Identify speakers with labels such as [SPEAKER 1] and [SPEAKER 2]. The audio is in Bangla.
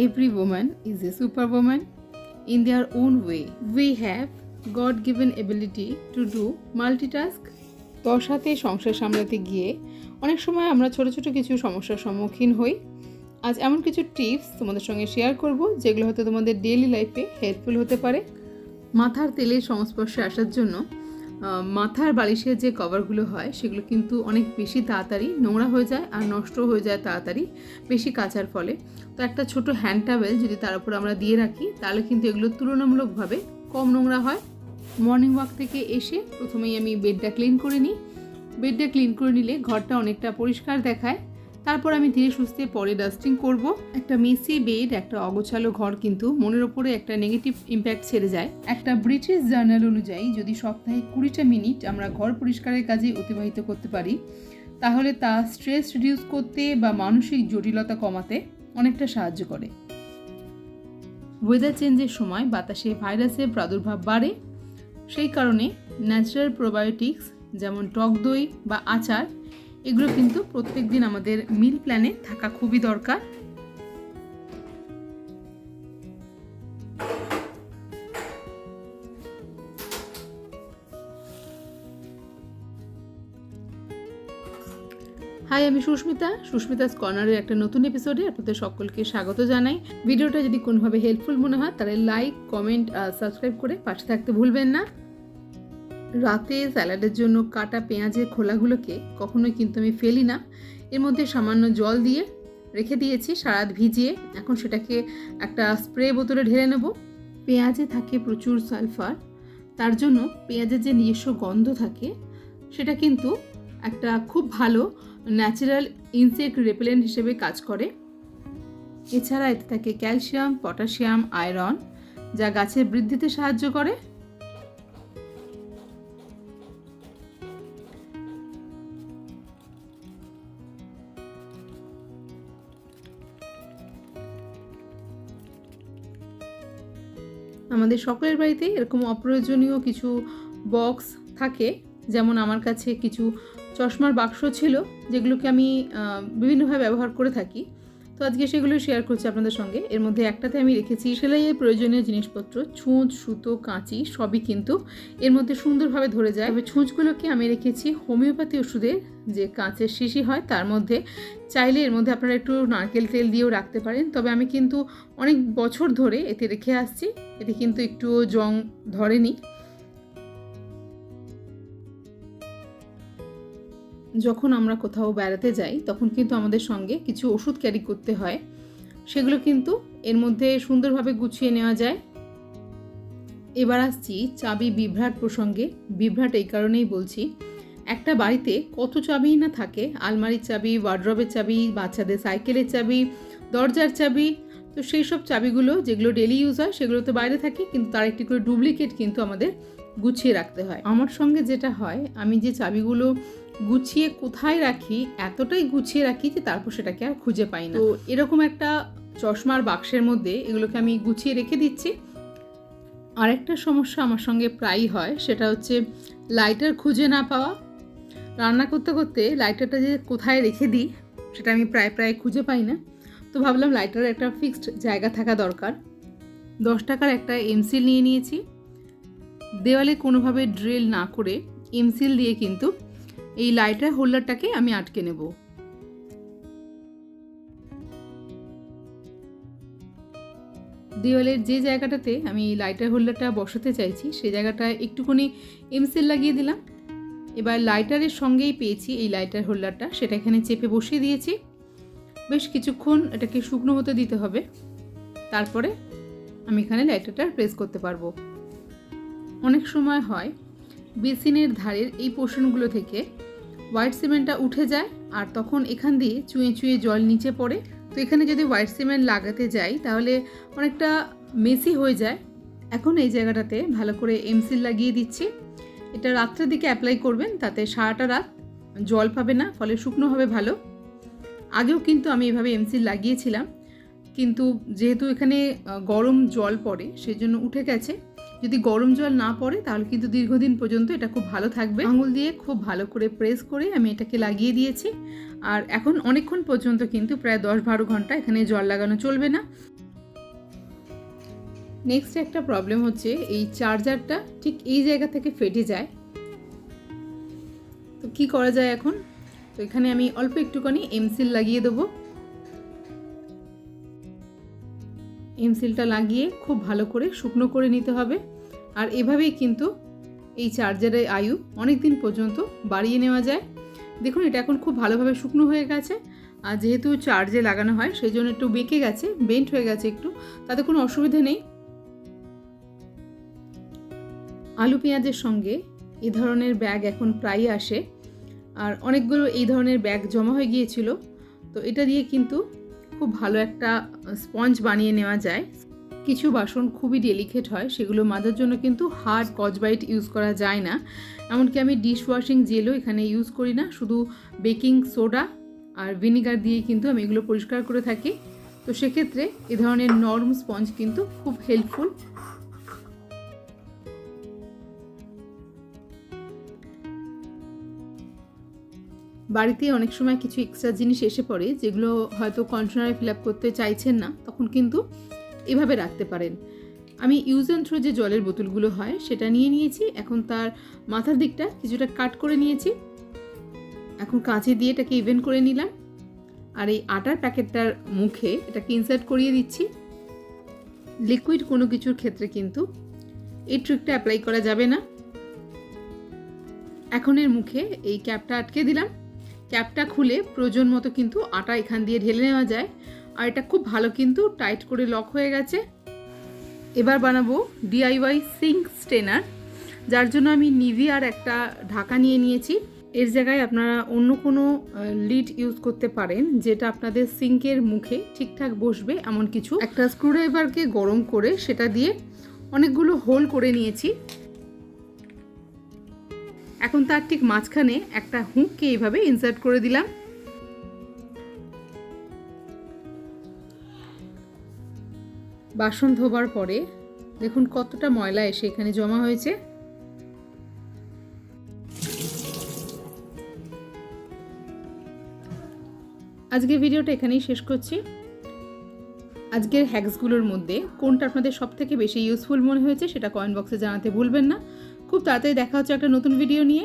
[SPEAKER 1] Every woman is a superwoman in their own way. We have God-given ability to do multitask. তোর সাথে সংসার সামলাতে গিয়ে অনেক সময় আমরা ছোট ছোট কিছু সমস্যার সম্মুখীন হই। আজ এমন কিছু টিপস তোমাদের সঙ্গে শেয়ার করব যেগুলো হয়তো তোমাদের ডেইলি লাইফে হেল্পফুল হতে পারে। মাথার তেলের সংস্পর্শে আসার জন্য মাথার বালিশের যে কভারগুলো হয় সেগুলো কিন্তু অনেক বেশি তাড়াতাড়ি নোংরা হয়ে যায় আর নষ্ট হয়ে যায় তাড়াতাড়ি বেশি কাচার ফলে। তো একটা ছোট হ্যান্ড টাওয়েল যদি তার উপর আমরা দিয়ে রাখি তাহলে কিন্তু এগুলো তুলনামূলকভাবে কম নোংরা হয়। মর্নিং ওয়াক থেকে এসে প্রথমেই আমি বেডটা ক্লিন করে নিই। বেডটা ক্লিন করে নিলে ঘরটা অনেকটা পরিষ্কার দেখায়। তারপর আমি ধীরে সুস্থে পরে ডাস্টিং করব। একটা মেসি বেড, একটা অগোছালো ঘর কিন্তু মনের ওপরে একটা নেগেটিভ ইম্প্যাক্ট ছেড়ে যায়। একটা ব্রিটিশ জার্নাল অনুযায়ী যদি সপ্তাহে 20টা মিনিট আমরা ঘর পরিষ্কারের কাজে অতিবাহিত করতে পারি তাহলে তা স্ট্রেস রিডিউস করতে বা মানসিক জটিলতা কমাতে অনেকটা সাহায্য করে। ওয়েদার চেঞ্জের সময় বাতাসে ভাইরাসের প্রাদুর্ভাব বাড়ে, সেই কারণে ন্যাচারাল প্রোবায়োটিক্স যেমন টক দই বা আচার এগুলো কিন্তু প্রত্যেক দিন আমাদের মিল প্ল্যানে থাকা খুবই দরকার। হাই, আমি সুস্মিতাস কর্নারের একটা নতুন এপিসোডে আপনাদের সকলকে স্বাগত জানাই। ভিডিওটা যদি কোনোভাবে হেল্পফুল মনে হয় তাহলে লাইক, কমেন্ট আর সাবস্ক্রাইব করে পাশে থাকতে ভুলবেন না। রাতে স্যালাডের জন্য কাটা পেঁয়াজের খোলাগুলোকে কখনোই কিন্তু আমি ফেলি না। এর মধ্যে সামান্য জল দিয়ে রেখে দিয়েছি সারা রাত ভিজিয়ে। এখন সেটাকে একটা স্প্রে বোতলে ঢেলে নেব। পেঁয়াজে থাকে প্রচুর সালফার, তার জন্য পেঁয়াজের যে নিজস্ব গন্ধ থাকে সেটা কিন্তু একটা খুব ভালো ন্যাচারাল ইনসেক্ট রেপেলেন্ট হিসেবে কাজ করে। এছাড়া এতে থাকে ক্যালসিয়াম, পটাশিয়াম, আয়রন, যা গাছের বৃদ্ধিতে সাহায্য করে। আমাদের সকলের বাড়িতে এরকম অপ্রয়োজনীয় কিছু বক্স থাকে, যেমন আমার কাছে কিছু চশমার বাক্স ছিল যেগুলোকে আমি বিভিন্নভাবে ব্যবহার করে থাকি। তো আজকে সেগুলো শেয়ার করছি আপনাদের সঙ্গে। এর মধ্যে একটাতে আমি রেখেছি সেলাইয়ের প্রয়োজনীয় জিনিসপত্র, ছুঁচ, সুতো, কাঁচি সবই কিন্তু এর মধ্যে সুন্দরভাবে ধরে যায়। তবে ছুঁচগুলোকে আমি রেখেছি হোমিওপ্যাথি ওষুধের যে কাঁচের শিশি হয় তার মধ্যে। চাইলে এর মধ্যে আপনারা একটু নারকেল তেল দিয়েও রাখতে পারেন, তবে আমি কিন্তু অনেক বছর ধরে এতে রেখে আসছি। এতে কিন্তু একটুও জং ধরেনি। যখন আমরা কোথাও বেড়াতে যাই তখন কিন্তু আমাদের সঙ্গে কিছু ওষুধ ক্যারি করতে হয়, সেগুলো কিন্তু এর মধ্যে সুন্দরভাবে গুছিয়ে নেওয়া যায়। এবার আসছি চাবি বিভ্রাট প্রসঙ্গে। বিভ্রাট এই কারণেই বলছি, একটা বাড়িতে কত চাবিই না থাকে, আলমারির চাবি, ওয়ার্ড্রবের চাবি, বাচ্চাদের সাইকেলের চাবি, দরজার চাবি। তো সেই সব চাবিগুলো যেগুলো ডেলি ইউজ হয় সেগুলো তো বাইরে থাকে, কিন্তু তার একটি করে ডুপ্লিকেট কিন্তু আমাদের গুছিয়ে রাখতে হয়। আমার সঙ্গে যেটা হয়, আমি যে চাবিগুলো গুছিয়ে কোথায় রাখি, এতটাই গুছিয়ে রাখি যে তারপর সেটাকে আর খুঁজে পাই না। তো এরকম একটা চশমার বাক্সের মধ্যে এগুলোকে আমি গুছিয়ে রেখে দিচ্ছি। আরেকটা সমস্যা আমার সঙ্গে প্রায়ই হয়, সেটা হচ্ছে লাইটার খুঁজে না পাওয়া। রান্না করতে করতে লাইটারটা যে কোথায় রেখে দিই সেটা আমি প্রায় খুঁজে পাই না। তো ভাবলাম লাইটারের একটা ফিক্সড জায়গা থাকা দরকার। 10 টাকার একটা এমসিল নিয়ে নিয়েছি। দেওয়ালে কোনোভাবে ড্রিল না করে এমসিল দিয়ে কিন্তু এই লাইটার হোল্ডারটাকে আমি আটকে নেব। দেওয়ালের যে জায়গাটাতে আমি লাইটার হোল্ডারটা বসাতে চাইছি সেই জায়গাটায় একটুখানি এমসিল লাগিয়ে দিলাম। এবার লাইটারের সঙ্গেই পেয়েছি এই লাইটার হোল্ডারটা, সেটা এখানে চেপে বসিয়ে দিয়েছি। বেশ কিছুক্ষণ এটাকে শুকনো হতে দিতে হবে, তারপরে আমি এখানে লাইটারটা প্রেস করতে পারবো। অনেক সময় হয় বেসিনের ধারের এই পোর্শনগুলো থেকে হোয়াইট সিমেন্টটা উঠে যায় আর তখন এখান দিয়ে চুঁয়ে চুঁয়ে জল নিচে পড়ে। তো এখানে যদি হোয়াইট সিমেন্ট লাগাতে যাই তাহলে অনেকটা মেসি হয়ে যায়। এখন এই জায়গাটাতে ভালো করে এমসিল লাগিয়ে দিচ্ছি। এটা রাত্রের দিকে অ্যাপ্লাই করবেন, তাতে সারাটা রাত জল পাবে না, ফলে শুকনো হবে ভালো। আগেও কিন্তু আমি এভাবে এমসিল লাগিয়েছিলাম, কিন্তু যেহেতু এখানে গরম জল পড়ে সেজন্য উঠে গেছে। যদি গরম জল না পড়ে তাহলে কিন্তু দীর্ঘদিন পর্যন্ত এটা খুব ভালো থাকবে। আঙুল দিয়ে খুব ভালো করে প্রেস করে আমি এটাকে লাগিয়ে দিয়েছি। আর এখন অনেকক্ষণ পর্যন্ত কিন্তু প্রায় 10-12 ঘন্টা এখানে জল লাগানো চলবে না। নেক্সট একটা প্রবলেম হচ্ছে এই চার্জারটা ঠিক এই জায়গা থেকে ফেটে যায়। তো কি করা যায় এখন? তো এখানে আমি অল্প একটুখানি এমসিল লাগিয়ে দেবো। এমসিলটা লাগিয়ে খুব ভালো করে শুকনো করে নিতে হবে। আর এভাবেই কিন্তু এই চার্জারের আয়ু অনেক দিন পর্যন্ত বাড়িয়ে নেওয়া যায়। দেখুন এটা এখন খুব ভালোভাবে শুকনো হয়ে গেছে। আর যেহেতু চার্জে লাগানো হয় সেই জন্য একটু বেঁকে গেছে, বেন্ট হয়ে গেছে একটু, তাতে কোনো অসুবিধা নেই। আলু পেঁয়াজের সঙ্গে এই ধরনের ব্যাগ এখন প্রায়ই আসে, আর অনেকগুলো এই ধরনের ব্যাগ জমা হয়ে গিয়েছিল। তো এটা দিয়ে কিন্তু খুব ভালো একটা স্পঞ্জ বানিয়ে নেওয়া যায়। কিছু বাসন খুবই ডেলিকেট হয়, সেগুলো মাজার জন্য কিন্তু হার্ড স্কচব্রাইট ইউজ করা যায় না। এমনকি আমি ডিশ ওয়াশিং জেলও এখানে ইউজ করি না, শুধু বেকিং সোডা আর ভিনিগার দিয়ে কিন্তু আমি এগুলো পরিষ্কার করে থাকি। তো সেক্ষেত্রে এ ধরনের নরম স্পঞ্জ কিন্তু খুব হেল্পফুল। বাড়িতে অনেক সময় কিছু এক্সট্রা জিনিস এসে পড়ে যেগুলো হয়তো কন্টেনারে ফিল আপ করতে চাইছেন না, তখন কিন্তু এভাবে রাখতে পারেন। আমি ইউজ অ্যান্ড থ্রো যে জলের বোতলগুলো হয় সেটা নিয়ে নিয়েছি। এখন তার মাথার দিকটা কিছুটা কাট করে নিয়েছি। এখন কাঁচি দিয়ে এটাকে ইভেন করে নিলাম। আর এই আটার প্যাকেটটার মুখে এটাকে ইনসার্ট করিয়ে দিচ্ছি। লিকুইড কোনো কিছুর ক্ষেত্রে কিন্তু এই ট্রিকটা অ্যাপ্লাই করা যাবে না। এখন এর মুখে এই ক্যাপটা আটকে দিলাম। ক্যাপটা খুলে প্রয়োজন মতো কিন্তু আটা এখান দিয়ে ঢেলে নেওয়া যায়। আর এটা খুব ভালো কিন্তু টাইট করে লক হয়ে গেছে। এবার বানাবো ডিআইওয়াই সিঙ্ক স্টেনার, যার জন্য আমি নিভিয়ার একটা ঢাকা নিয়ে নিয়েছি। এর জায়গায় আপনারা অন্য কোনো লিড ইউজ করতে পারেন, যেটা আপনাদের সিঙ্কের মুখে ঠিকঠাক বসবে এমন কিছু। একটা স্ক্রুড্রাইভারকে গরম করে সেটা দিয়ে অনেকগুলো হোল করে নিয়েছি। এখন তার ঠিক মাঝখানে একটা হুককে এইভাবে ইনসার্ট করে দিলাম। বাসন ধোবার পরে দেখুন কতটা ময়লা এসে এখানে জমা হয়েছে। আজকের ভিডিওটা এখানেই শেষ করছি। আজকের হ্যাকসগুলোর মধ্যে কোনটা আপনাদের সবথেকে বেশি ইউজফুল মনে হয়েছে সেটা কমেন্ট বক্সে জানাতে ভুলবেন না। খুব তাড়াতাড়ি দেখা হচ্ছে একটা নতুন ভিডিও নিয়ে।